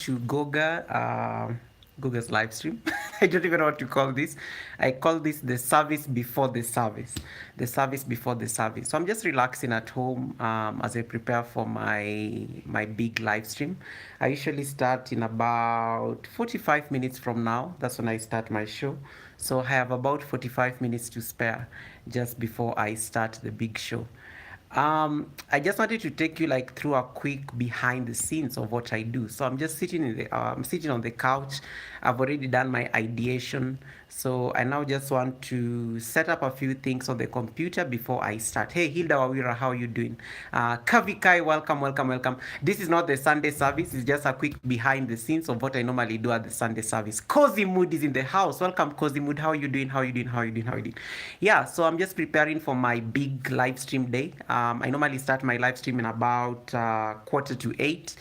to Goga's live stream. I don't even know what to call this. I call this the service before the service. The service before the service. So I'm just relaxing at home as I prepare for my big live stream. I usually start in about 45 minutes from now. That's when I start my show. So I have about 45 minutes to spare just before I start the big show. I just wanted to take you like through a quick behind the scenes of what I do. So I'm just sitting on the couch. I've already done my ideation. So I now just want to set up a few things on the computer before I start. Hey, Hilda Wawira, how are you doing? Kavi Kai, welcome, welcome, welcome. This is not the Sunday service. It's just a quick behind the scenes of what I normally do at the Sunday service. Cozy Mood is in the house. Welcome, Cozy Mood. How are you doing? How are you doing? How are you doing? How are you doing? Yeah, so I'm just preparing for my big live stream day. I normally start my live stream in about 7:45.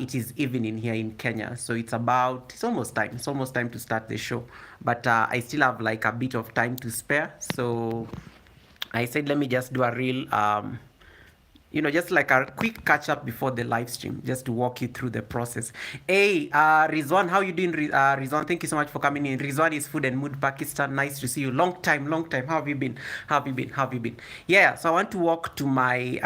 It is evening here in Kenya, so it's almost time. It's almost time to start the show, but I still have like a bit of time to spare. So I said, let me just do a real just like a quick catch up before the live stream, just to walk you through the process. Hey, Rizwan, how you doing? Rizwan, thank you so much for coming in. Rizwan is Food and Mood Pakistan. Nice to see you. Long time, long time. How have you been? How have you been? How have you been? Yeah. So I want to walk to my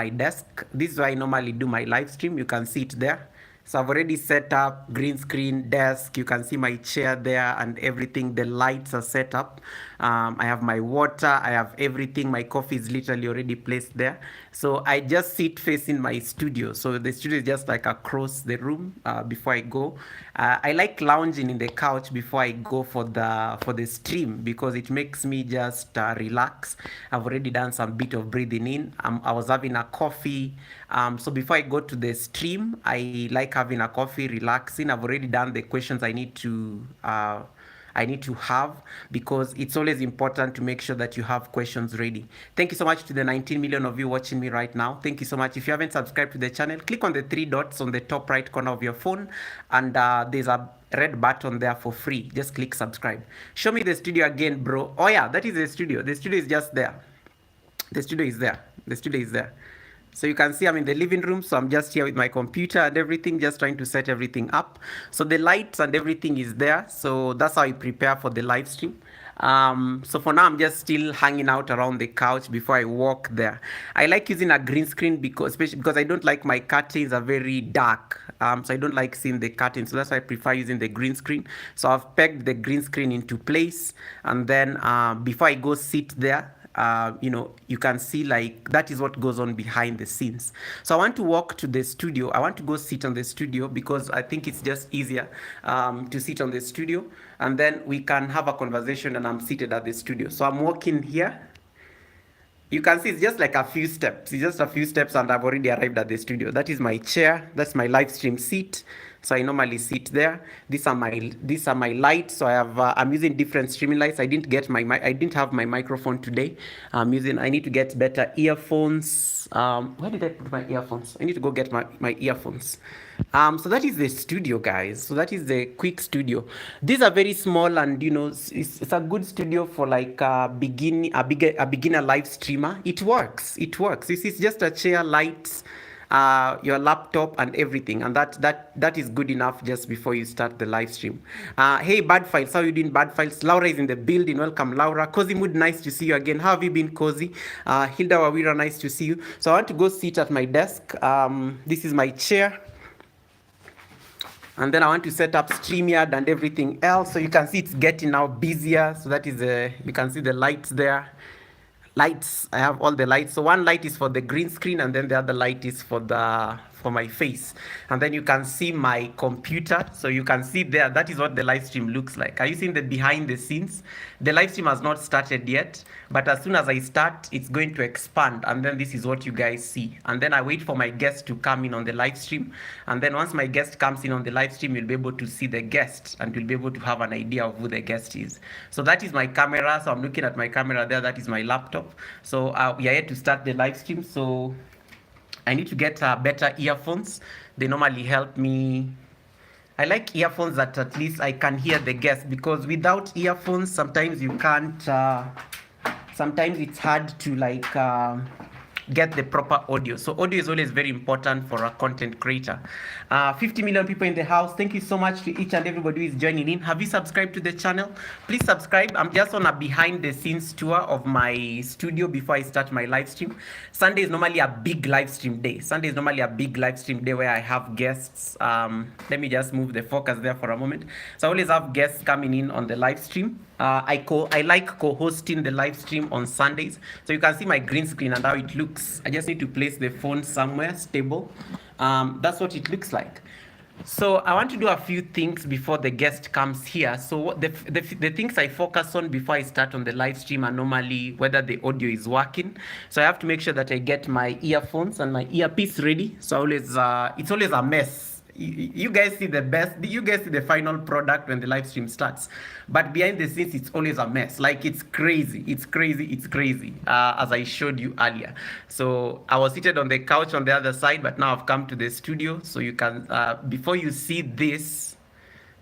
desk. This is where I normally do my live stream. You can see it there. So I've already set up green screen, desk. You can see my chair there and everything. The lights are set up. I have my water. I have everything. My coffee is literally already placed there. So I just sit facing my studio. So the studio is just like across the room before I go. I like lounging in the couch before I go for the stream because it makes me just relax. I've already done some bit of breathing in. I was having a coffee. So before I go to the stream, I like having a coffee, relaxing. I've already done the questions I need to have because it's always important to make sure that you have questions ready. Thank you so much to the 19 million of you watching me right now. Thank you so much. If you haven't subscribed to the channel, click on the three dots on the top right corner of your phone, and there's a red button there for free. Just click subscribe. Show me the studio again, bro. Oh yeah, that is the studio. The studio is just there. The studio is there. The studio is there. So you can see I'm in the living room, so I'm just here with my computer and everything, just trying to set everything up. So the lights and everything is there. So that's how I prepare for the live stream. So for now, I'm just still hanging out around the couch before I walk there. I like using a green screen especially because I don't like my curtains are very dark. So I don't like seeing the curtains. So that's why I prefer using the green screen. So I've pegged the green screen into place. And then before I go sit there, you can see like that is what goes on behind the scenes. So I want to walk to the studio. I want to go sit on the studio because I think it's just easier to sit on the studio, and then we can have a conversation and I'm seated at the studio. So I'm walking here. You can see it's just like a few steps. It's just a few steps and I've already arrived at the studio. That is my chair. That's my live stream seat. So I normally sit there. These are my lights. So I'm using different streaming lights. I didn't have my microphone today. I need to get better earphones. Where did I put my earphones? I need to go get my earphones. So that is the studio, guys. So that is the quick studio. These are very small, and it's a good studio for like a beginner live streamer. It works. It works. This is just a chair, lights, your laptop and everything, and that is good enough just before you start the live stream. Hey, Bad Files, how you doing? Bad Files, Laura is in the building. Welcome, Laura. Cozy Mood, nice to see you again. How have you been, Cozy? Hilda Wawira, nice to see you. So I want to go sit at my desk. This is my chair, and then I want to set up StreamYard and everything else. So you can see it's getting now busier. So that is you can see the lights there. Lights, I have all the lights. So one light is for the green screen, and then the other light is for my face. And then you can see my computer. So you can see there, that is what the live stream looks like. Are you seeing the behind the scenes? The live stream has not started yet, but as soon as I start, it's going to expand. And then this is what you guys see. And then I wait for my guest to come in on the live stream. And then once my guest comes in on the live stream, you'll be able to see the guest and you'll be able to have an idea of who the guest is. So that is my camera. So I'm looking at my camera there. That is my laptop. So we are here to start the live stream. So I need to get better earphones. They normally help me. I like earphones that at least I can hear the guest, because without earphones, sometimes you can't. Sometimes it's hard to like get the proper audio. So audio is always very important for a content creator. 50 million people in the house. Thank you so much to each and everybody who is joining in. Have you subscribed to the channel? Please subscribe. I'm just on a behind the scenes tour of my studio before I start my live stream. Sunday is normally a big live stream day. Sunday is normally a big live stream day where I have guests. Let me just move the focus there for a moment. So I always have guests coming in on the live stream. I like co-hosting the live stream on Sundays. So you can see my green screen and how it looks. I just need to place the phone somewhere stable. That's what it looks like. So I want to do a few things before the guest comes here. So the things I focus on before I start on the live stream are normally whether the audio is working. So I have to make sure that I get my earphones and my earpiece ready. So it's always a mess. You guys see the best, you guys see the final product when the live stream starts, but behind the scenes it's always a mess. Like it's crazy, as I showed you earlier. So I was seated on the couch on the other side, but now I've come to the studio. So you can before you see this,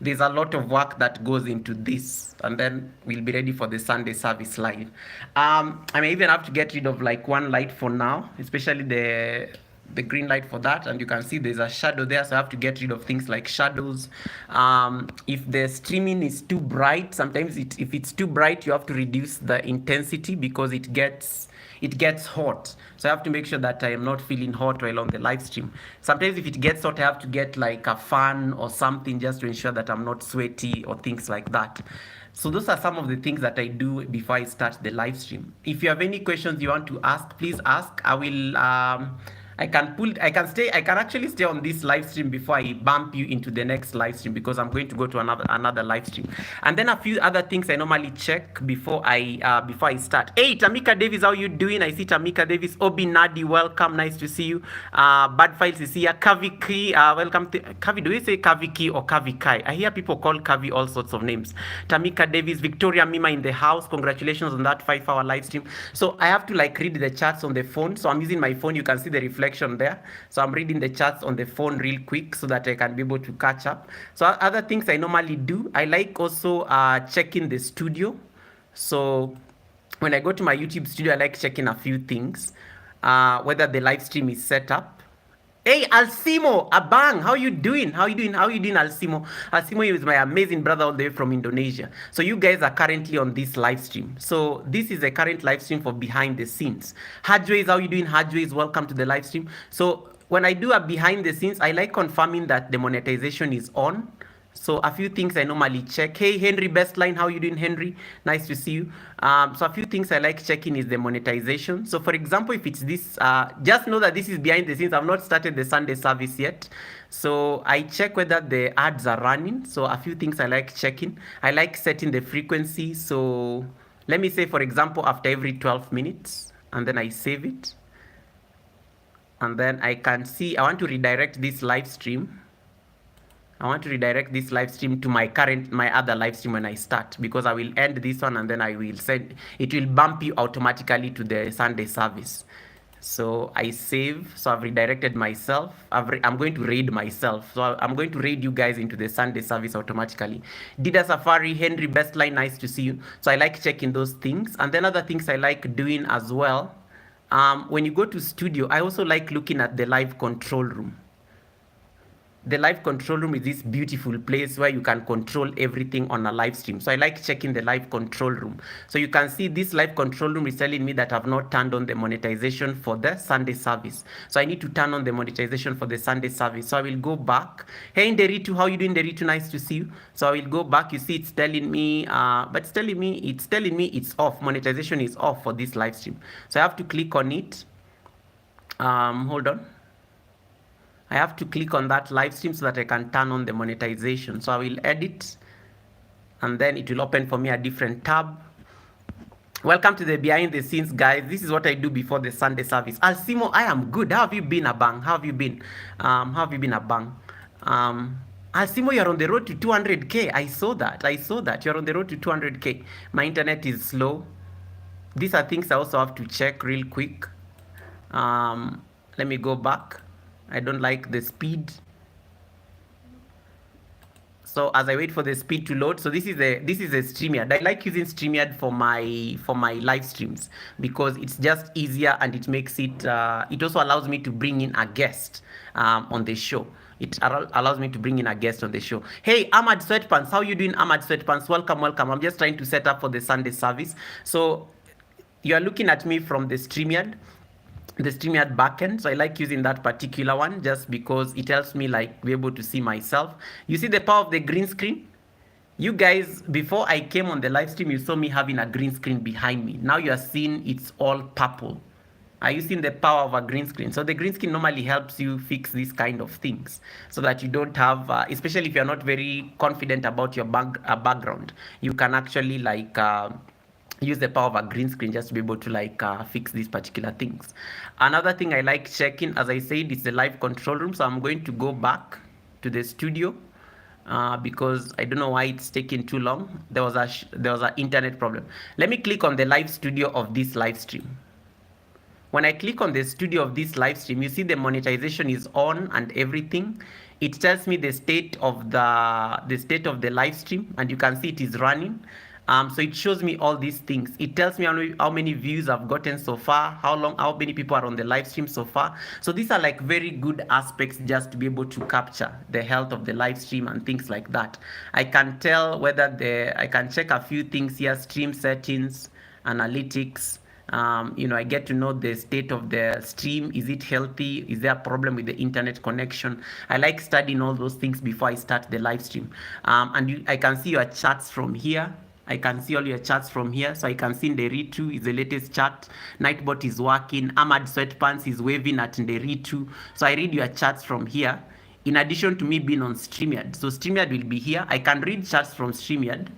there's a lot of work that goes into this, and then we'll be ready for the Sunday service live. I may even have to get rid of like one light for now, especially the green light for that, and you can see there's a shadow there, so I have to get rid of things like shadows. If the streaming is too bright, sometimes if it's too bright, you have to reduce the intensity because it gets hot. So I have to make sure that I am not feeling hot while on the live stream. Sometimes if it gets hot, I have to get like a fan or something just to ensure that I'm not sweaty or things like that. So those are some of the things that I do before I start the live stream. If you have any questions you want to ask, please ask. I will I can actually stay on this live stream before I bump you into the next live stream, because I'm going to go to another live stream. And then a few other things I normally check before I start. Hey, Tamika Davis, how you doing? I see Tamika Davis. Obi Nadi, welcome, nice to see you. Bad Files is here. Kaviki, welcome to Kavi. Do you say Kaviki or Kavikai? I hear people call Kavi all sorts of names. Tamika Davis, Victoria Mima in the house. Congratulations on that 5-hour live stream. So I have to like read the charts on the phone. So I'm using my phone. You can see the reflection there. So I'm reading the charts on the phone real quick so that I can be able to catch up. So other things I normally do, I like also checking the studio. So when I go to my YouTube studio, I like checking a few things, whether the live stream is set up. Hey, Alcimo, Abang, how you doing? Alcimo? Alcimo is my amazing brother all the way from Indonesia. So you guys are currently on this live stream. So this is a current live stream for behind the scenes. Hajways, how you doing? Hajways, welcome to the live stream. So when I do a behind the scenes, I like confirming that the monetization is on. So a few things I normally check. Hey, Henry Bestline, how you doing, Henry? Nice to see you. So a few things I like checking is the monetization. So for example, if it's this, just know that this is behind the scenes. I've not started the Sunday service yet. So I check whether the ads are running. So a few things I like checking. I like setting the frequency. So let me say, for example, after every 12 minutes, and then I save it. And then I can see, I want to redirect this live stream. I want to redirect this live stream to my other live stream when I start, because I will end this one and then I will it will bump you automatically to the Sunday service. So I save, so I've redirected myself. I'm going to raid myself. So I'm going to raid you guys into the Sunday service automatically. Dida Safari, Henry Bestline, nice to see you. So I like checking those things. And then other things I like doing as well. When you go to studio, I also like looking at the live control room. The live control room is this beautiful place where you can control everything on a live stream. So I like checking the live control room. So you can see this live control room is telling me that I've not turned on the monetization for the Sunday service. So I need to turn on the monetization for the Sunday service. So I will go back. Hey, Nderitu, how you doing, Nderitu? Nice to see you. So I will go back. You see, it's telling me, it's telling me it's off. Monetization is off for this live stream. So I have to click on it. Hold on. I have to click on that live stream so that I can turn on the monetization. So I will edit, and then it will open for me a different tab. Welcome to the behind the scenes, guys. This is what I do before the Sunday service. Alcimo, I am good. How have you been, Abang? How have you been? Abang? Alcimo, you're on the road to 200K. I saw that. You're on the road to 200K. My internet is slow. These are things I also have to check real quick. Let me go back. I don't like the speed. So as I wait for the speed to load, so this is a StreamYard. I like using StreamYard for my live streams because it's just easier and it makes it. It also allows me to bring in a guest on the show. It allows me to bring in a guest on the show. Hey, Ahmad Sweatpants, how you doing, Ahmad Sweatpants? Welcome, welcome. I'm just trying to set up for the Sunday service. So you are looking at me from the StreamYard backend. So I like using that particular one just because it helps me like be able to see myself. You see the power of the green screen? You guys, before I came on the live stream, you saw me having a green screen behind me. Now you are seeing it's all purple. Are you seeing the power of a green screen? So the green screen normally helps you fix these kind of things so that you don't have, especially if you're not very confident about your background, you can actually like use the power of a green screen just to be able to like fix these particular things. Another thing I like checking, as I said, is the live control room. So I'm going to go back to the studio because I don't know why it's taking too long. There was an internet problem. Let me click on the live studio of this live stream. When I click on the studio of this live stream, you see the monetization is on and everything. It tells me the state of the live stream, and you can see it is running. So it shows me all these things. It tells me how many views I've gotten so far, how many people are on the live stream so far. So these are like very good aspects just to be able to capture the health of the live stream and things like that. I can tell I can check a few things here: stream settings, analytics. I get to know the state of the stream. Is it healthy? Is there a problem with the internet connection? I like studying all those things before I start the live stream. I can see your charts from here. I can see all your charts from here. So I can see Nderitu is the latest chart. Nightbot is working. Ahmad Sweatpants is waving at Nderitu. So I read your charts from here. In addition to me being on StreamYard. So StreamYard will be here. I can read charts from StreamYard.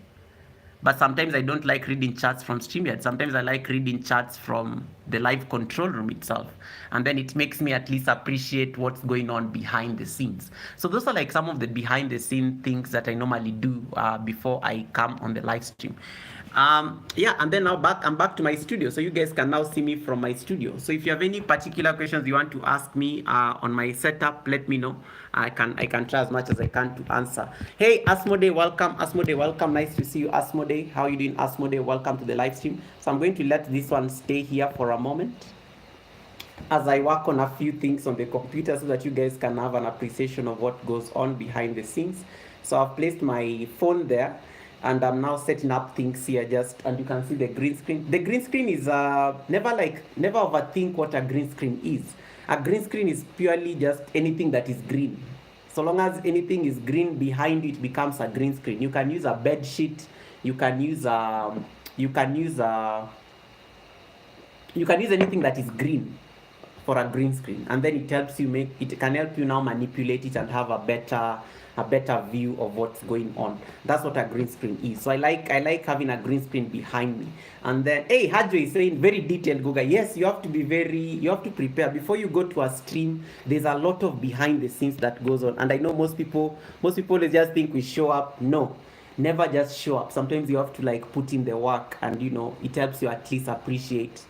But sometimes I don't like reading charts from StreamYard. Sometimes I like reading charts from the live control room itself. And then it makes me at least appreciate what's going on behind the scenes. So those are like some of the behind the scene things that I normally do before I come on the live stream. And then now I'm back to my studio. So you guys can now see me from my studio. So if you have any particular questions you want to ask me on my setup, let me know. I can try as much as I can to answer. Hey, Asmode, welcome. Asmode, welcome. Nice to see you, Asmode. How are you doing, Asmode? Welcome to the live stream. So I'm going to let this one stay here for a moment as I work on a few things on the computer so that you guys can have an appreciation of what goes on behind the scenes. So I've placed my phone there and I'm now setting up things here and you can see the green screen. The green screen is never overthink what a green screen is. A green screen is purely just anything that is green. So long as anything is green behind it becomes a green screen. You can use a bed sheet, you can use anything that is green for a green screen, and then it can help you now manipulate it and have a better view of what's going on. That's what a green screen is. So I like having a green screen behind me. And then hey, Hadjo is saying very detailed, Guga. Yes, you have to prepare before you go to a stream. There's a lot of behind the scenes that goes on, and I know most people just think we show up. No, never just show up. Sometimes you have to like put in the work, and it helps you at least appreciate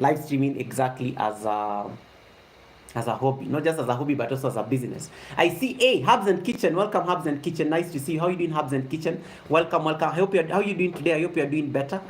live streaming exactly as a hobby, not just as a hobby but also as a business. I see, hey, Hubs and Kitchen, welcome Hubs and Kitchen, nice to see you. How you doing, Hubs and Kitchen? Welcome. How you doing today? I hope you're doing better.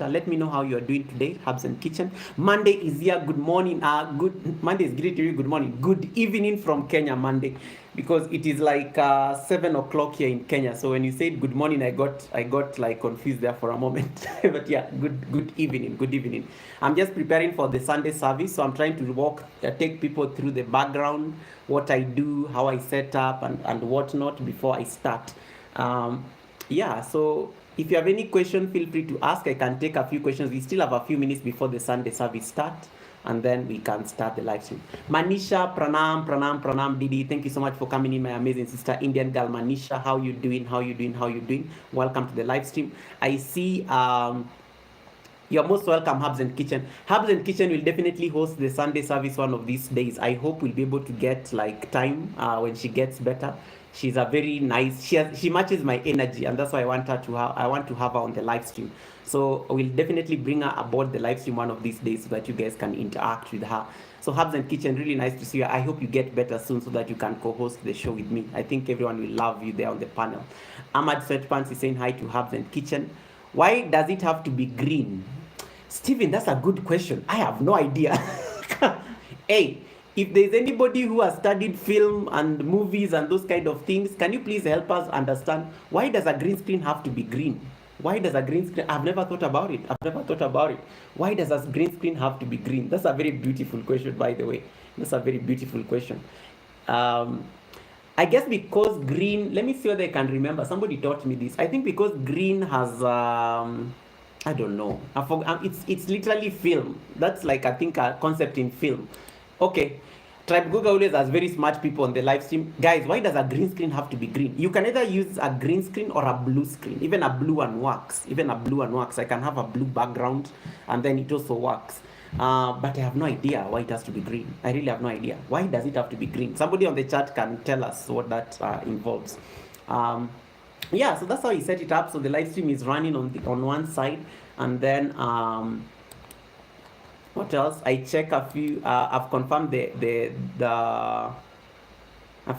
Let me know how you're doing today, Hubs and Kitchen. Monday is here. Good morning. Monday is greeting you. Good morning. Good evening from Kenya, Monday, because it is like 7 o'clock here in Kenya. So when you said good morning, I got like confused there for a moment. But yeah, good evening. I'm just preparing for the Sunday service, so I'm trying to take people through the background, what I do, how I set up, and whatnot before I start. So if you have any question, feel free to ask. I can take a few questions. We still have a few minutes before the Sunday service starts, and then we can start the live stream. Manisha, pranam, Didi. Thank you so much for coming in, my amazing sister, Indian girl, Manisha. How you doing? Welcome to the live stream. I see You're most welcome, Hubs and Kitchen. Hubs and Kitchen will definitely host the Sunday service one of these days. I hope we'll be able to get like time when she gets better. She's a very nice. She matches my energy, and that's why I want her to have. I want to have her on the live stream. So we'll definitely bring her aboard the live stream one of these days so that you guys can interact with her. So Hubs and Kitchen, really nice to see you. I hope you get better soon so that you can co-host the show with me. I think everyone will love you there on the panel. Ahmad Sweatpants is saying hi to Hubs and Kitchen. Why does it have to be green? Steven, that's a good question. I have no idea. Hey, if there's anybody who has studied film and movies and those kind of things, can you please help us understand why does a green screen have to be green? Why does a green screen? I've never thought about it. Why does a green screen have to be green? That's a very beautiful question, by the way. That's a very beautiful question. I guess because green, let me see whether I can remember. Somebody taught me this. I think because green has I don't know. It's literally film. That's like, I think, a concept in film. Okay. Tribe Google always has very smart people on the live stream. Guys, why does a green screen have to be green? You can either use a green screen or a blue screen. Even a blue one works. I can have a blue background and then it also works. But I have no idea why it has to be green. I really have no idea. Why does it have to be green? Somebody on the chat can tell us what that involves. Yeah, so that's how he set it up. So the live stream is running on one side, and then what else? I check a few. I've confirmed I've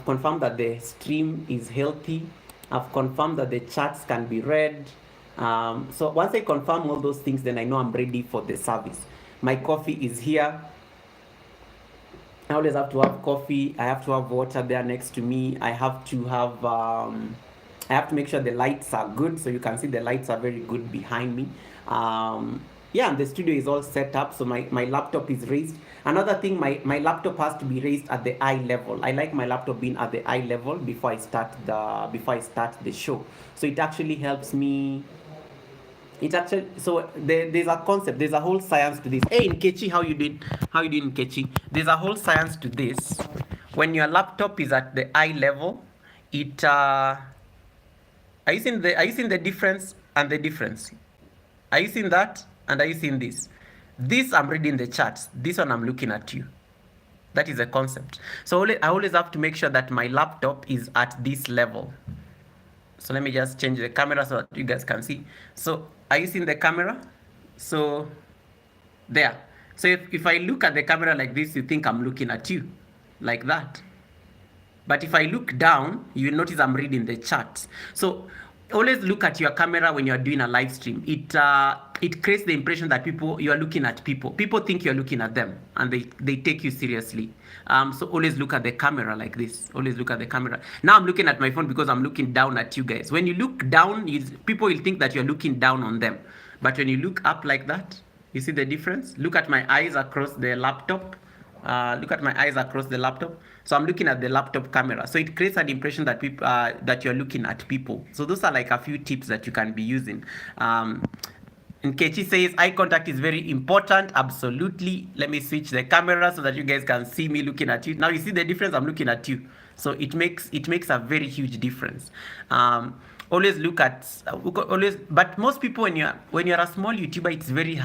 confirmed that the stream is healthy. I've confirmed that the chats can be read. So once I confirm all those things, then I know I'm ready for the service. My coffee is here. I always have to have coffee. I have to have water there next to me. I have to have. I have to make sure the lights are good, so you can see the lights are very good behind me. Yeah, and the studio is all set up, so my laptop is raised. Another thing, my laptop has to be raised at the eye level. I like my laptop being at the eye level before I start the show. So it actually helps me. There's a concept, there's a whole science to this. Hey, Nkechi, how you doing? How you doing, Nkechi? There's a whole science to this. When your laptop is at the eye level, it are you seeing the difference and the difference? Are you seeing that? And are you seeing this? This I'm reading the charts. This one I'm looking at you. That is a concept. So I always have to make sure that my laptop is at this level. So let me just change the camera so that you guys can see. So are you seeing the camera? So there. So if I look at the camera like this, you think I'm looking at you like that. But if I look down, you will notice I'm reading the charts. So always look at your camera when you're doing a live stream. It creates the impression that you are looking at people. People think you're looking at them, and they take you seriously. So always look at the camera like this. Always look at the camera. Now I'm looking at my phone because I'm looking down at you guys. When you look down, people will think that you're looking down on them. But when you look up like that, you see the difference? Look at my eyes across the laptop. So I'm looking at the laptop camera. So it creates an impression that people that you're looking at people. So those are like a few tips that you can be using. Nkechi says eye contact is very important. Absolutely. Let me switch the camera so that you guys can see me looking at you. Now you see the difference. I'm looking at you. So it makes a very huge difference. Always look at but most people when you're a small YouTuber, it's very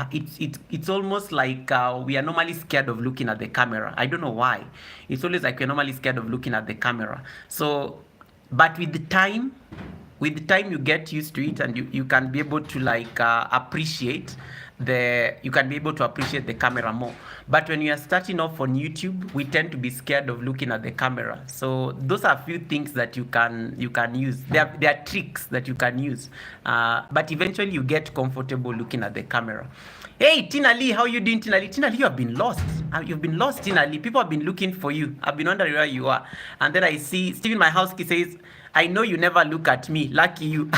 it's almost like we are normally scared of looking at the camera. I don't know why. It's always like we're normally scared of looking at the camera. So but with the time you get used to it, and you can be able to like appreciate the camera more. But when you are starting off on YouTube, we tend to be scared of looking at the camera. So those are a few things that you can use. There are tricks that you can use, but eventually you get comfortable looking at the camera. Hey, Tina Lee, how you doing, Tina Lee? Tina Lee, you have been lost. You've been lost, Tina Lee. People have been looking for you. I've been wondering where you are. And then I see Stephen, my house key, says, I know you never look at me. Lucky you.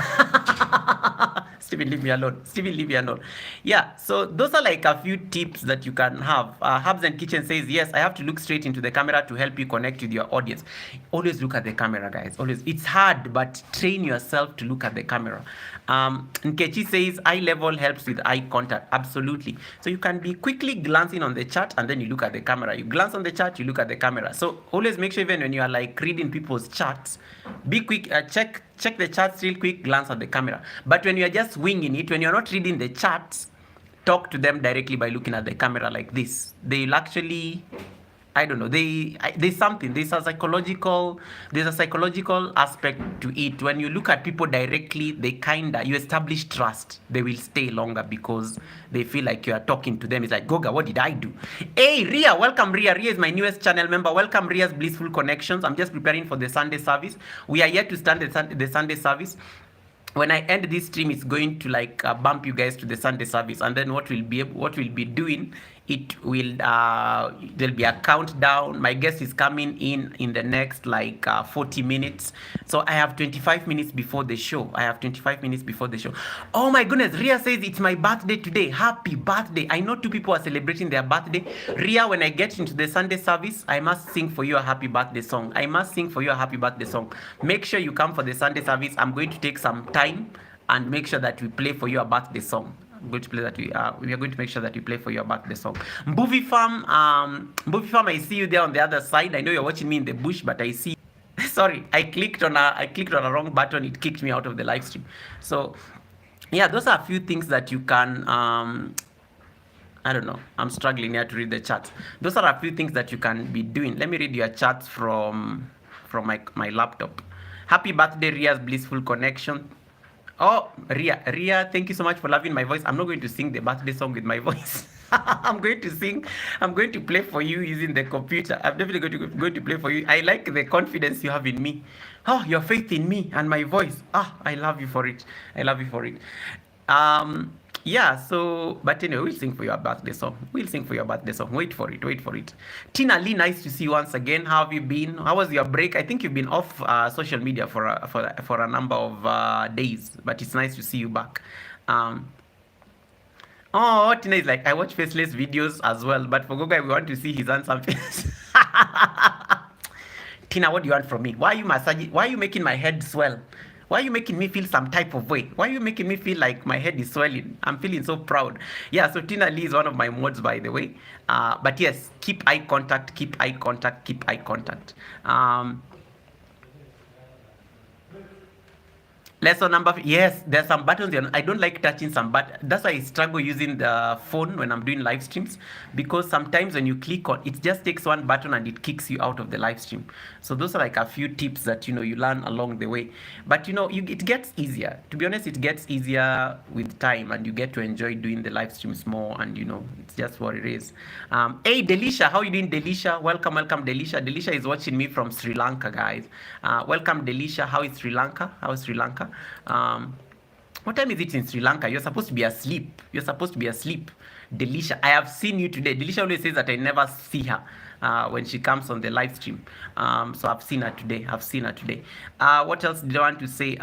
Stephen, leave me alone. Stephen, leave me alone. Yeah, so those are like a few tips that you can have. Hubs and Kitchen says, yes, I have to look straight into the camera to help you connect with your audience. Always look at the camera, guys. Always. It's hard, but train yourself to look at the camera. Nkechi says, eye level helps with eye contact. Absolutely. So you can be quickly glancing on the chat and then you look at the camera. You glance on the chat, you look at the camera. So always make sure even when you are like reading people's chats, be quick, check the charts real quick, glance at the camera. But when you are just winging it, when you're not reading the charts, talk to them directly by looking at the camera like this. They'll actually, I don't know. There's something. There's a psychological aspect to it. When you look at people directly, you establish trust. They will stay longer because they feel like you are talking to them. It's like, Goga, what did I do? Hey, Ria, welcome, Ria. Ria is my newest channel member. Welcome, Ria's Blissful Connections. I'm just preparing for the Sunday service. We are yet to start the Sunday service. When I end this stream, it's going to like bump you guys to the Sunday service, and then what we'll be doing, it will there'll be a countdown. My guest is coming in the next like 40 minutes, so I have 25 minutes before the show. Oh my goodness, Ria says it's my birthday today. Happy birthday. I know 2 people are celebrating their birthday. Ria, when I get into the Sunday service, I must sing for you a happy birthday song. Make sure you come for the Sunday service. I'm going to take some time and make sure that we play for you a birthday song. We are going to make sure that we play for your birthday song. Mbuvi Farm, I see you there on the other side. I know you're watching me in the bush, but I see. Sorry, I clicked on a wrong button. It kicked me out of the live stream. So, yeah, those are a few things that you can. I don't know. I'm struggling here to read the chat. Those are a few things that you can be doing. Let me read your chats from my laptop. Happy birthday, Ria's Blissful Connection. Oh, Ria, thank you so much for loving my voice. I'm not going to sing the birthday song with my voice. I'm going to play for you using the computer. I'm definitely going to play for you. I like the confidence you have in me. Oh, your faith in me and my voice. I love you for it. Yeah, so, but anyway, we'll sing for your birthday song. Wait for it. Tina Lee, nice to see you once again. How have you been? How was your break? I think you've been off social media for a number of days, but it's nice to see you back. Tina is like, I watch faceless videos as well, but for Goga, we want to see his handsome face. Tina, what do you want from me? Why are you making my head swell? Why are you making me feel some type of way? Why are you making me feel like my head is swelling? I'm feeling so proud. Yeah, so Tina Lee is one of my mods, by the way. But yes, keep eye contact. Lesson number, yes, there's some buttons here. I don't like touching some, but that's why I struggle using the phone when I'm doing live streams, because sometimes when you click on it, just takes one button and it kicks you out of the live stream. So those are like a few tips that you learn along the way. But it gets easier. To be honest, it gets easier with time, and you get to enjoy doing the live streams more, and it's just what it is. Hey Delisha, how you doing, Delisha? Welcome, Delisha. Delisha is watching me from Sri Lanka, guys. Welcome, Delisha. How is Sri Lanka? What time is it in Sri Lanka? You're supposed to be asleep. Delisha, I have seen you today. Delisha always says that I never see her when she comes on the live stream. So I've seen her today. What else did I want to say?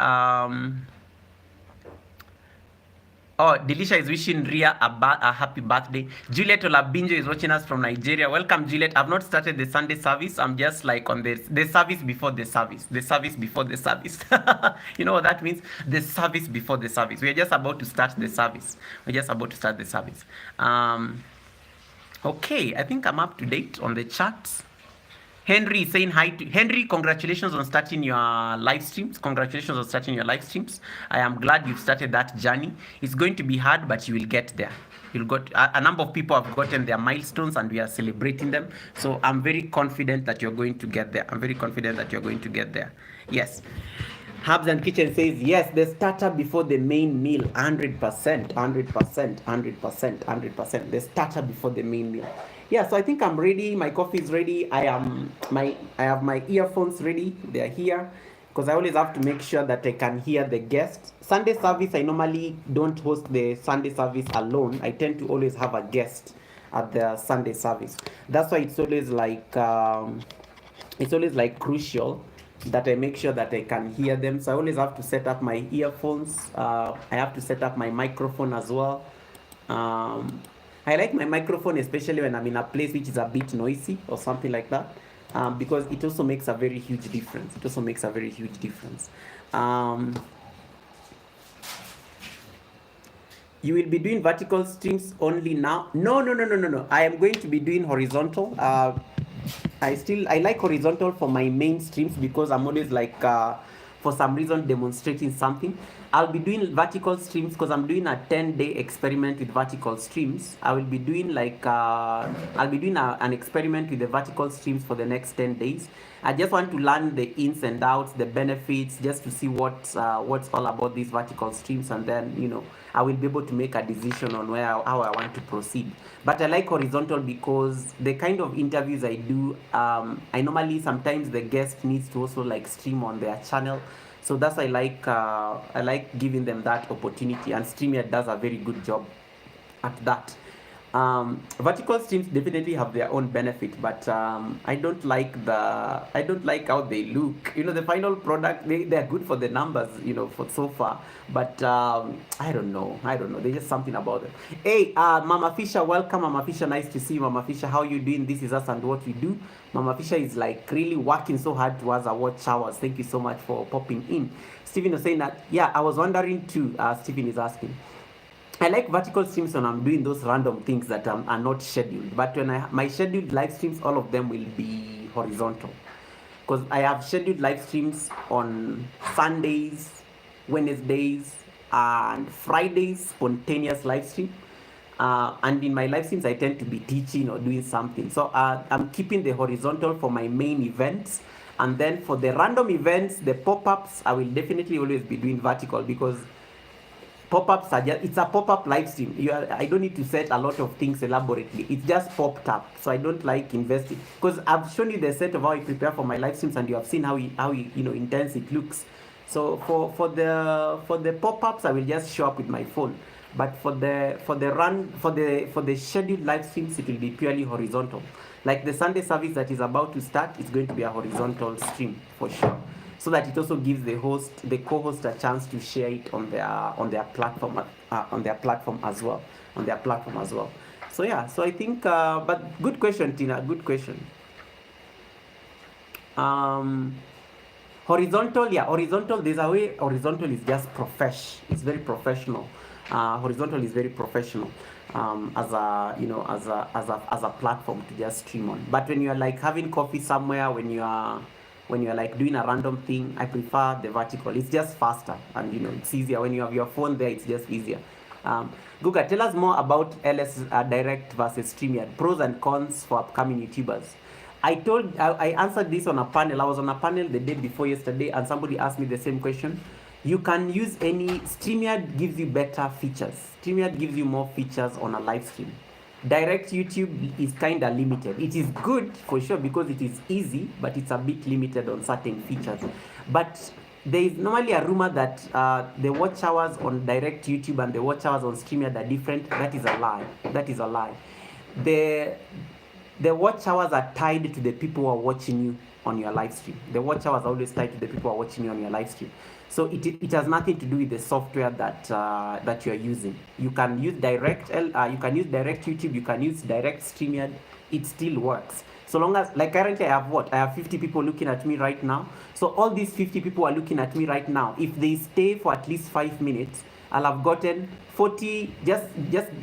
Delisha is wishing Ria a happy birthday. Juliet Olabinjo is watching us from Nigeria. Welcome, Juliet. I've not started the Sunday service. I'm just like on the service before the service. You know what that means? The service before the service. We're just about to start the service. Okay, I think I'm up to date on the chat. Henry is saying hi to Henry. Congratulations on starting your live streams. I am glad you've started that journey. It's going to be hard, but you will get there. A number of people have gotten their milestones, and we are celebrating them. So I'm very confident that you're going to get there. Yes. Herbs and Kitchen says, yes, the starter before the main meal, 100%. The starter before the main meal. Yeah, so I think I'm ready. My coffee is ready. I have my earphones ready. They're here, because I always have to make sure that I can hear the guest. Sunday service, I normally don't host the Sunday service alone. I tend to always have a guest at the Sunday service. That's why it's always like crucial that I make sure that I can hear them. So I always have to set up my earphones. I have to set up my microphone as well. I like my microphone, especially when I'm in a place which is a bit noisy or something like that, because it also makes a very huge difference. You will be doing vertical streams only now? No. I am going to be doing horizontal. I like horizontal for my main streams, because I'm always like for some reason demonstrating something. I'll be doing vertical streams because I'm doing a 10-day experiment with vertical streams. I will be doing like I'll be doing an experiment with the vertical streams for the next 10 days. I just want to learn the ins and outs, the benefits, just to see what's all about these vertical streams, and then I will be able to make a decision on how I want to proceed. But I like horizontal because the kind of interviews I do, I normally sometimes the guest needs to also like stream on their channel. So that's I like giving them that opportunity, and StreamYard does a very good job at that. Vertical streams definitely have their own benefit, but I don't like how they look. The final product, they're good for the numbers, for so far, but I don't know. There's just something about it. Hey, Mama Fisher, welcome, Mama Fisher. Nice to see you, Mama Fisher. How you doing? This is us and what we do. Mama Fisher is like really working so hard towards our watch hours. Thank you so much for popping in. Stephen was saying that, yeah, I was wondering too. Stephen is asking. I like vertical streams when I'm doing those random things that are not scheduled. But when my scheduled live streams, all of them will be horizontal. Because I have scheduled live streams on Sundays, Wednesdays, and Fridays, spontaneous live stream. And in my live streams, I tend to be teaching or doing something. So I'm keeping the horizontal for my main events. And then for the random events, the pop-ups, I will definitely always be doing vertical, because pop-ups are just, it's a pop-up live stream. I don't need to set a lot of things elaborately. It's just popped up. So I don't like investing, because I've shown you the set of how I prepare for my live streams, and you have seen how intense it looks. So for the pop-ups, I will just show up with my phone. But for the scheduled live streams, it will be purely horizontal. Like the Sunday service that is about to start, it's going to be a horizontal stream for sure, so that it also gives the co-host a chance to share it on their platform as well. So yeah, so I think but good question, Tina, good question. Horizontal, there's a way horizontal is just it's very professional. Horizontal is very professional as a platform to just stream on. But when you're like having coffee somewhere, when you're like doing a random thing, I prefer the vertical. It's just faster, and it's easier. When you have your phone there, it's just easier. Guga, tell us more about LS Direct versus StreamYard, pros and cons for upcoming YouTubers. I answered this on a panel. I was on a panel the day before yesterday, and somebody asked me the same question. You can use any. StreamYard gives you better features. StreamYard gives you more features on a live stream. Direct YouTube is kind of limited. It is good for sure because it is easy, but it's a bit limited on certain features. But there is normally a rumor that the watch hours on direct YouTube and the watch hours on StreamYard are different. That is a lie. The watch hours are tied to the people who are watching you on your live stream. The watch hours are always tied to the people who are watching you on your live stream. So it has nothing to do with the software that you are using. You can use direct YouTube, you can use direct StreamYard. It still works. So long as, like currently I have 50 people looking at me right now. So all these 50 people are looking at me right now. If they stay for at least 5 minutes, I'll have gotten 40, just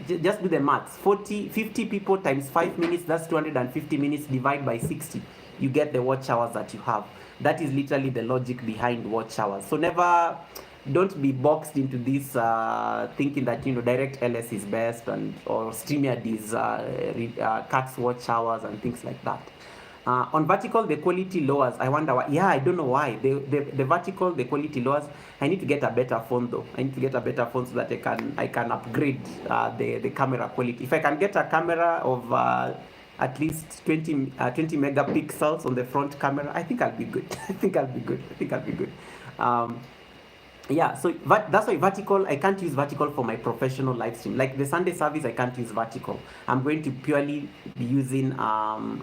do the maths. 50 people times 5 minutes, that's 250 minutes, divide by 60. You get the watch hours that you have. That is literally the logic behind watch hours. So don't be boxed into this thinking that direct LS is best or StreamYard is cuts watch hours and things like that. On vertical, the quality lowers. I wonder why. Yeah, I don't know why. The vertical, the quality lowers. I need to get a better phone though. I need to get a better phone so that I can upgrade the camera quality. If I can get a camera of at least 20 megapixels on the front camera, I think I'll be good. Yeah, so that's why vertical, I can't use vertical for my professional live stream. Like the Sunday service, I can't use vertical. I'm going to purely be using my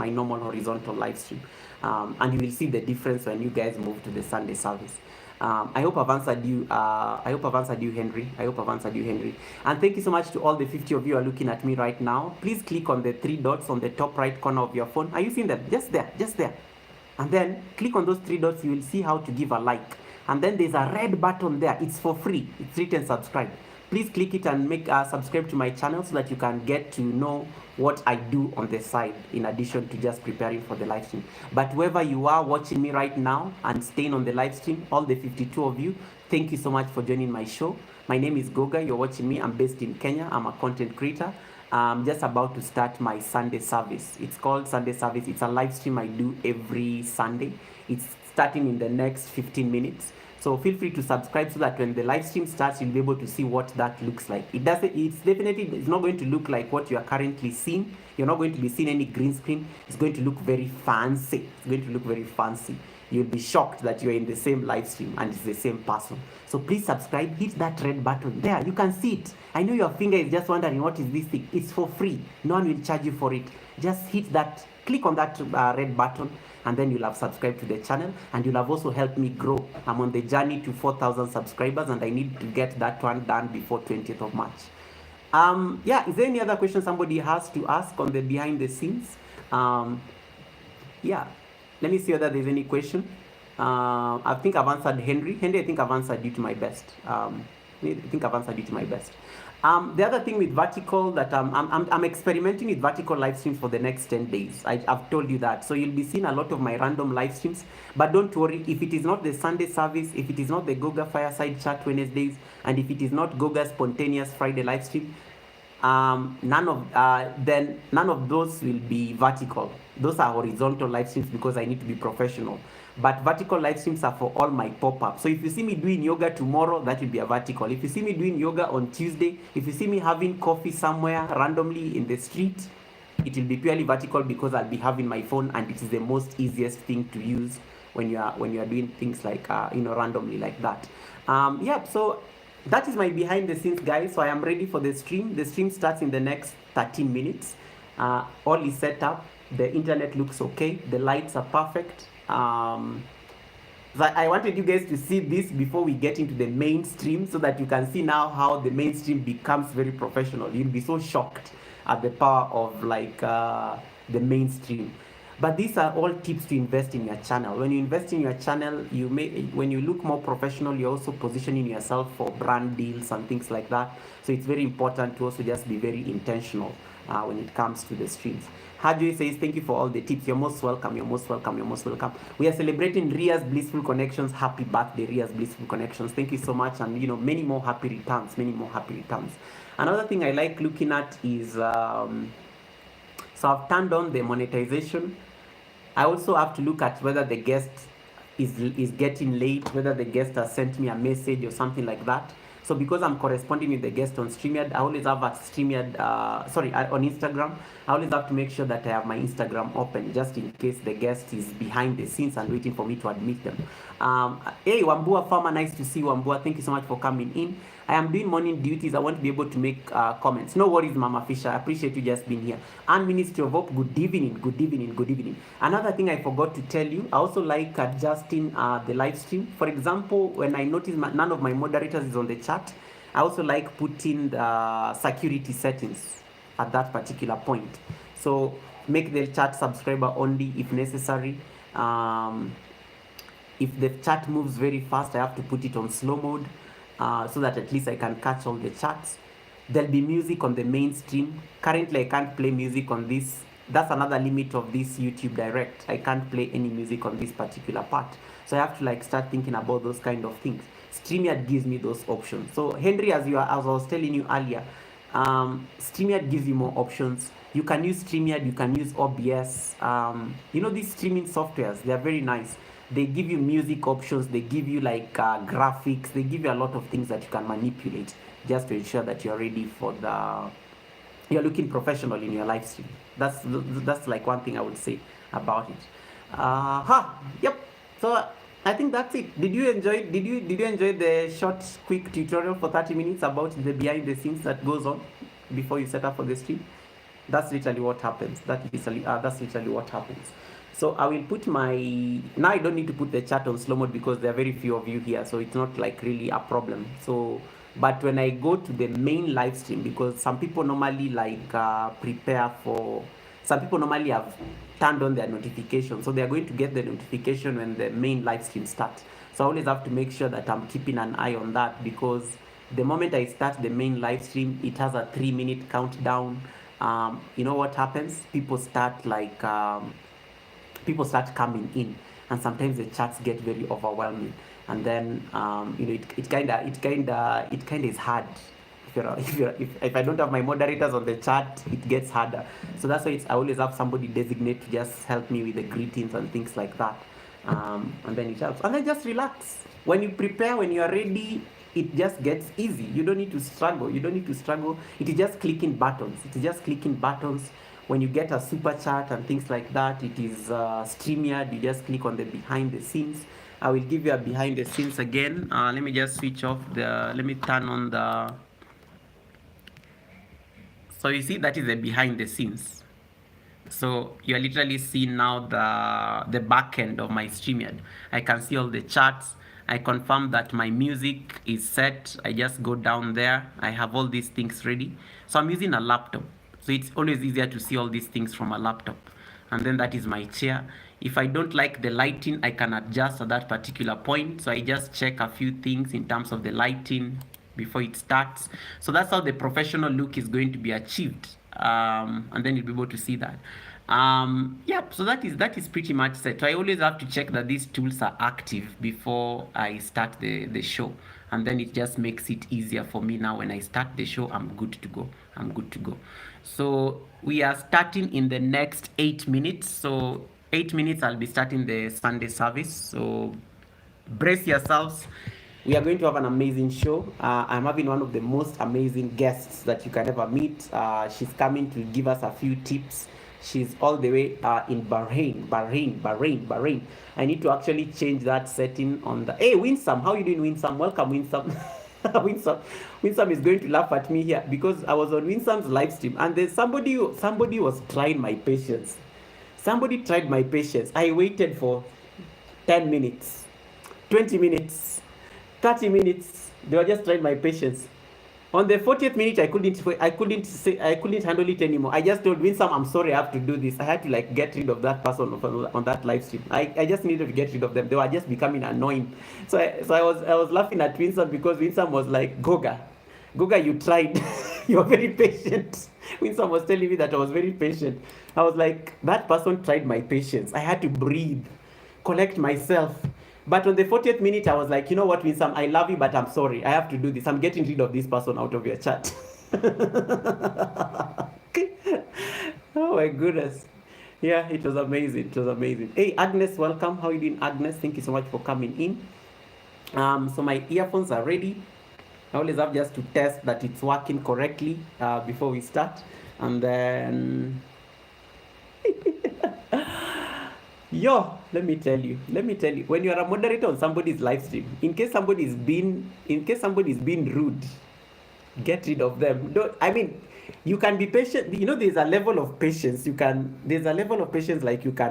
normal horizontal live stream. And you will see the difference when you guys move to the Sunday service. I hope I've answered you. Henry. And thank you so much to all the 50 of you who are looking at me right now. Please click on the 3 dots on the top right corner of your phone. Are you seeing them? Just there. And then click on those 3 dots. You will see how to give a like. And then there's a red button there. It's for free. It's written subscribe. please click it and make subscribe to my channel so that you can get to know what I do on the side in addition to just preparing for the live stream. But whoever you are watching me right now and staying on the live stream, all the 52 of you, thank you so much for joining my show. My name is Goga. You're watching me. I'm based in Kenya. I'm a content creator. I'm just about to start my Sunday service. It's called Sunday service. It's a live stream I do every Sunday. It's starting in the next 15 minutes. So feel free to subscribe so that when the live stream starts, you'll be able to see what that looks like. It's not going to look like what you are currently seeing. You're not going to be seeing any green screen. It's going to look very fancy. It's going to look very fancy. You'll be shocked that you're in the same live stream and it's the same person. So please subscribe, hit that red button. There, you can see it. I know your finger is just wondering what is this thing. It's for free. No one will charge you for it. Just hit that, click on that red button, and then you'll have subscribed to the channel, and you'll have also helped me grow. I'm on the journey to 4,000 subscribers, and I need to get that one done before 20th of March. Yeah, is there any other question somebody has to ask on the behind the scenes? Yeah, let me see whether there's any question. I think I've answered Henry. Henry, I think I've answered you to my best. I think I've answered you to my best. The other thing with vertical that I'm experimenting with vertical live streams for the next 10 days. I've told you that. So you'll be seeing a lot of my random live streams. But don't worry, if it is not the Sunday service, if it is not the Goga Fireside Chat Wednesdays, and if it is not Goga Spontaneous Friday live stream, none of those will be vertical. Those are horizontal live streams because I need to be professional. But vertical live streams are for all my pop-ups. So if you see me doing yoga tomorrow, that will be a vertical. If you see me doing yoga on Tuesday, if you see me having coffee somewhere randomly in the street, it will be purely vertical because I'll be having my phone, and it is the most easiest thing to use when you are doing things like randomly like that. Yeah, so that is my behind the scenes, guys. So I am ready for the stream. The stream starts in the next 13 minutes. All is set up. The internet looks okay. The lights are perfect. I wanted you guys to see this before we get into the mainstream so that you can see now how the mainstream becomes very professional. You'll be so shocked at the power of the mainstream. But these are all tips to invest in your channel. When you invest in your channel, when you look more professional, you're also positioning yourself for brand deals and things like that. So it's very important to also just be very intentional when it comes to the streams. Hajoy says, thank you for all the tips. You're most welcome. You're most welcome. You're most welcome. We are celebrating Ria's Blissful Connections. Happy birthday, Ria's Blissful Connections. Thank you so much. And, many more happy returns. Many more happy returns. Another thing I like looking at is, so I've turned on the monetization. I also have to look at whether the guest is getting late, whether the guest has sent me a message or something like that. So because I'm corresponding with the guest on StreamYard, I always have a StreamYard, on Instagram, I always have to make sure that I have my Instagram open just in case the guest is behind the scenes and waiting for me to admit them. Hey, Wambua Farmer, nice to see you, Wambua. Thank you so much for coming in. I am doing morning duties. I want to be able to make comments. No worries, Mama Fisher. I appreciate you just being here. And Ministry of Hope, good evening, good evening, good evening. Another thing I forgot to tell you, I also like adjusting the live stream. For example, when I notice none of my moderators is on the chat, I also like putting the security settings at that particular point. So make the chat subscriber only if necessary. If the chat moves very fast, I have to put it on slow mode. So that at least I can catch all the chats. There'll be music on the main stream. Currently, I can't play music on this. That's another limit of this YouTube Direct. I can't play any music on this particular part. So I have to start thinking about those kind of things. StreamYard gives me those options. So Henry, as I was telling you earlier, StreamYard gives you more options. You can use StreamYard, you can use OBS. These streaming softwares, they are very nice. They give you music options, they give you graphics, they give you a lot of things that you can manipulate just to ensure that you're ready for you're looking professional in your live stream. That's one thing I would say about it. Yep. So I think that's it. Did you enjoy the short, quick tutorial for 30 minutes about the behind the scenes that goes on before you set up for the stream? That's literally what happens. That's literally what happens. So I will put now I don't need to put the chat on slow mode because there are very few of you here, so it's not really a problem. So, but when I go to the main live stream, because some people normally some people normally have turned on their notification, so they are going to get the notification when the main live stream starts. So I always have to make sure that I'm keeping an eye on that, because The moment I start the main live stream, it has a 3-minute countdown. You know what happens? People start coming in, and sometimes the chats get very overwhelming, and then it kind of is hard. If I don't have my moderators on the chat, it gets harder. So that's why I always have somebody designate to just help me with the greetings and things like that. And then it helps. And then just relax. When you prepare, when you are ready, it just gets easy. You don't need to struggle. It is just clicking buttons. When you get a super chat and things like that, it is StreamYard. You just click on the behind the scenes. I will give you a behind the scenes again. Let me just switch off let me turn on the. So you see, that is the behind the scenes. So you're literally seeing now the back end of my StreamYard. I can see all the charts. I confirm that my music is set. I just go down there. I have all these things ready. So I'm using a laptop. So it's always easier to see all these things from a laptop. And then that is my chair. If I don't like the lighting, I can adjust at that particular point. So I just check a few things in terms of the lighting before it starts. So that's how the professional look is going to be achieved. And then you'll be able to see that. Yeah, so that is pretty much set. So I always have to check that these tools are active before I start the show, and then it just makes it easier for me. Now when I start the show, I'm good to go. So we are starting in the next 8 minutes. So 8 minutes I'll be starting the Sunday service. So brace yourselves. We are going to have an amazing show. I'm having one of the most amazing guests that you can ever meet. She's coming to give us a few tips. She's all the way in Bahrain. I need to actually change that setting on the. Hey, Winsome, how you doing, Winsome? Welcome, Winsome. Winsome is going to laugh at me here because I was on Winsome's live stream and there's somebody was trying my patience. Somebody tried my patience. I waited for 10 minutes, 20 minutes, 30 minutes. They were just trying my patience. On the 40th minute, I couldn't handle it anymore. I just told Winsome, I'm sorry, I have to do this. I had to get rid of that person on that live stream. I just needed to get rid of them. They were just becoming annoying. So I was laughing at Winsome because Winsome was like, Goga, you tried. You were very patient. Winsome was telling me that I was very patient. I was like, that person tried my patience. I had to breathe, collect myself. But on the 40th minute, I was like, you know what, Winsome, I love you, but I'm sorry. I have to do this. I'm getting rid of this person out of your chat. Oh, my goodness. Yeah, it was amazing. Hey, Agnes, welcome. How are you doing, Agnes? Thank you so much for coming in. So my earphones are ready. I always have just to test that it's working correctly before we start. And then... Yo, let me tell you, when you are a moderator on somebody's live stream, in case somebody is being rude, get rid of them. You can be patient. There's a level of patience you can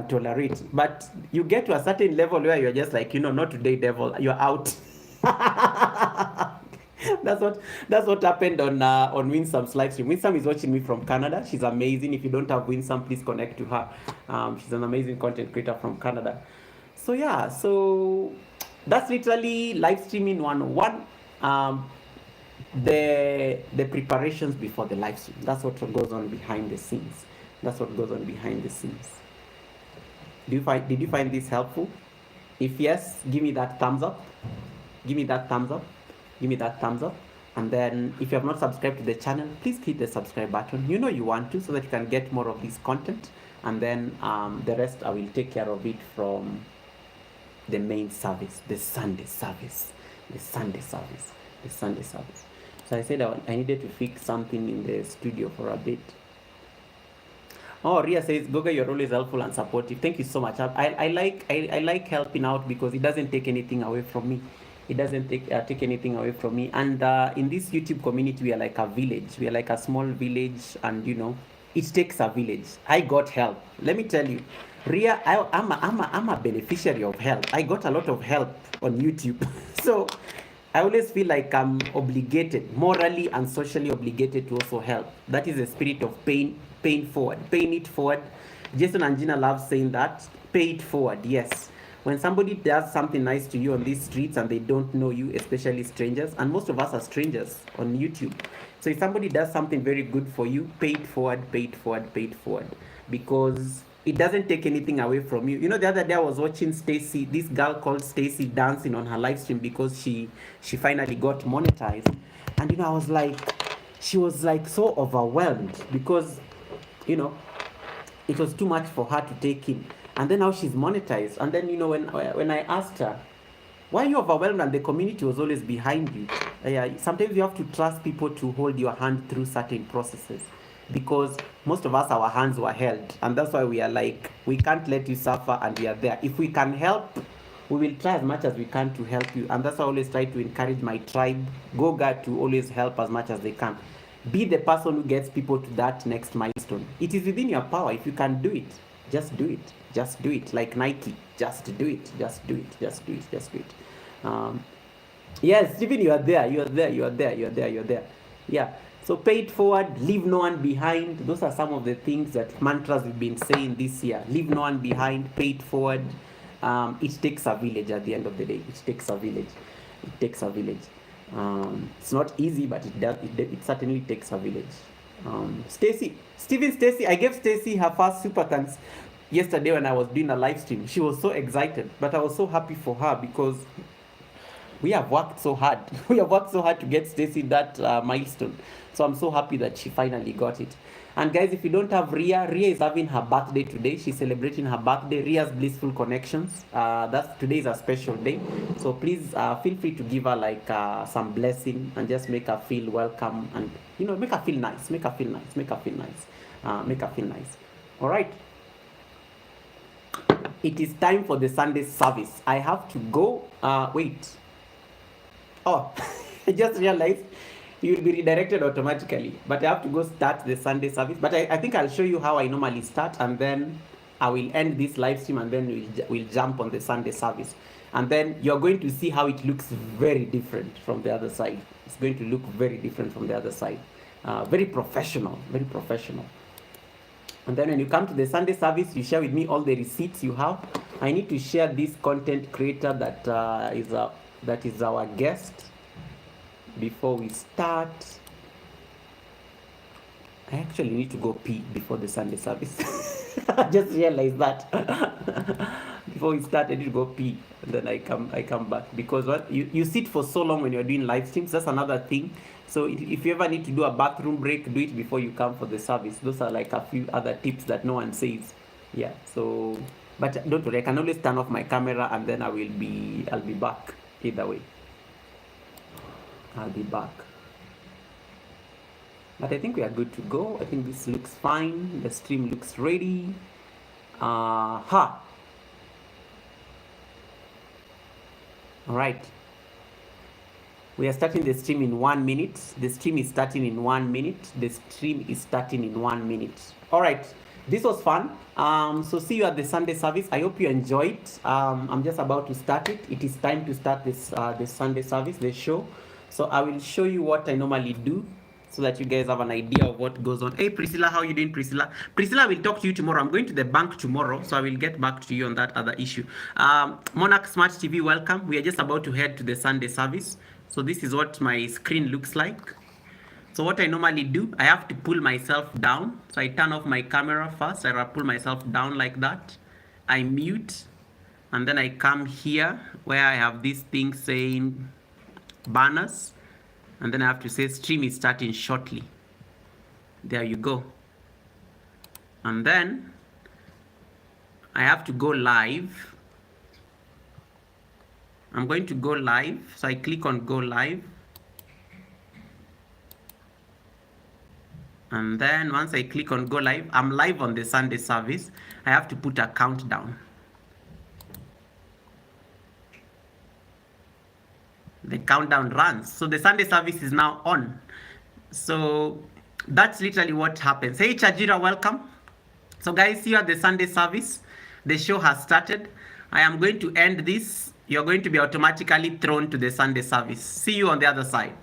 tolerate, but you get to a certain level where you're just like, not today, devil, you're out. That's what happened on Winsome's live stream. Winsome is watching me from Canada. She's amazing. If you don't have Winsome, please connect to her. She's an amazing content creator from Canada. So yeah, so that's literally live streaming 101. The preparations before the live stream. That's what goes on behind the scenes. Did you find this helpful? If yes, give me that thumbs up. And then if you have not subscribed to the channel, please hit the subscribe button. You want to, so that you can get more of this content. And then the rest I will take care of it from the main service, the Sunday service. So I said I needed to fix something in the studio for a bit. Oh, Ria says, Goga, you're always helpful and supportive. Thank you so much. I like helping out because it doesn't take anything away from me. And in this YouTube community, we are like a village. We are like a small village, and it takes a village. I got help. Let me tell you, Ria, I'm a beneficiary of help. I got a lot of help on YouTube. So I always feel like I'm obligated, morally and socially obligated to also help. That is the spirit of paying it forward. Jason and Gina love saying that. Pay it forward, yes. When somebody does something nice to you on these streets and they don't know you, especially strangers, and most of us are strangers on YouTube. So if somebody does something very good for you, pay it forward, pay it forward, pay it forward, because it doesn't take anything away from you. You know, the other day I was watching Stacy, this girl called Stacy, dancing on her live stream because she finally got monetized. And you know, I was like, she was like so overwhelmed because, you know, it was too much for her to take in. And then now she's monetized. And then, you know, when I asked her, why are you overwhelmed? And the community was always behind you. Sometimes you have to trust people to hold your hand through certain processes, because most of us, our hands were held. And that's why we are like, we can't let you suffer, and we are there. If we can help, we will try as much as we can to help you. And that's why I always try to encourage my tribe, Goga, to always help as much as they can. Be the person who gets people to that next milestone. It is within your power. If you can do it, just do it. Just do it. Like Nike, just do it. Just do it. Just do it. Just do it. Yes, Stephen, you are there. You are there. You are there. You are there. You are there. Yeah. So pay it forward. Leave no one behind. Those are some of the things that mantras we've been saying this year. Leave no one behind. Pay it forward. It takes a village at the end of the day. It takes a village. It takes a village. It's not easy, but it certainly takes a village. Stacy, I gave Stacy her first super thanks yesterday when I was doing a live stream. She was so excited, but I was so happy for her because we have worked so hard. We have worked so hard to get Stacy that milestone. So I'm so happy that she finally got it. And guys, if you don't have Ria is having her birthday today. She's celebrating her birthday. Ria's Blissful Connections. Today is a special day. So please feel free to give her like some blessing and just make her feel welcome, and you know, make her feel nice. Make her feel nice. Make her feel nice. Make her feel nice. All right. It is time for the Sunday service. I have to go. Wait. Oh, I just realized you will be redirected automatically, but I have to go start the Sunday service. But I think I'll show you how I normally start, and then I will end this live stream, and then we'll jump on the Sunday service. And then you're going to see how it looks very different from the other side. It's going to look very different from the other side. Very professional, very professional. And then when you come to the Sunday service, you share with me all the receipts you have. I need to share this content creator that is our guest before we start. I actually need to go pee before the Sunday service. I just realized that. Before we start, I need to go pee, and then I come back, because what you sit for so long when you're doing live streams. That's another thing. So if you ever need to do a bathroom break, do it before you come for the service. Those are like a few other tips that no one says. Yeah. So, but don't worry, I can always turn off my camera, and then I'll be back either way. I'll be back. But I think we are good to go. I think this looks fine. The stream looks ready. All right. We are starting the stream in 1 minute. The stream is starting in 1 minute. The stream is starting in 1 minute. All right. This was fun. So see you at the Sunday service. I hope you enjoyed. I'm just about to start it. It is time to start this Sunday service, the show. So I will show you what I normally do, so that you guys have an idea of what goes on. Hey, Priscilla, how are you doing, Priscilla? Priscilla, I will talk to you tomorrow. I'm going to the bank tomorrow, so I will get back to you on that other issue. Monarch Smart TV, welcome. We are just about to head to the Sunday service. So this is what my screen looks like. So what I normally do, I have to pull myself down. So I turn off my camera first. I pull myself down like that. I mute. And then I come here where I have this thing saying banners. And then I have to say stream is starting shortly. There you go. And then I have to go live. I'm going to go live. So I click on go live. And then once I click on go live, I'm live on the Sunday service. I have to put a countdown. The countdown runs. So the Sunday service is now on. So that's literally what happens. Hey Chajira, welcome. So guys, see you at the Sunday service. The show has started. I am going to end this. You're going to be automatically thrown to the Sunday service. See you on the other side.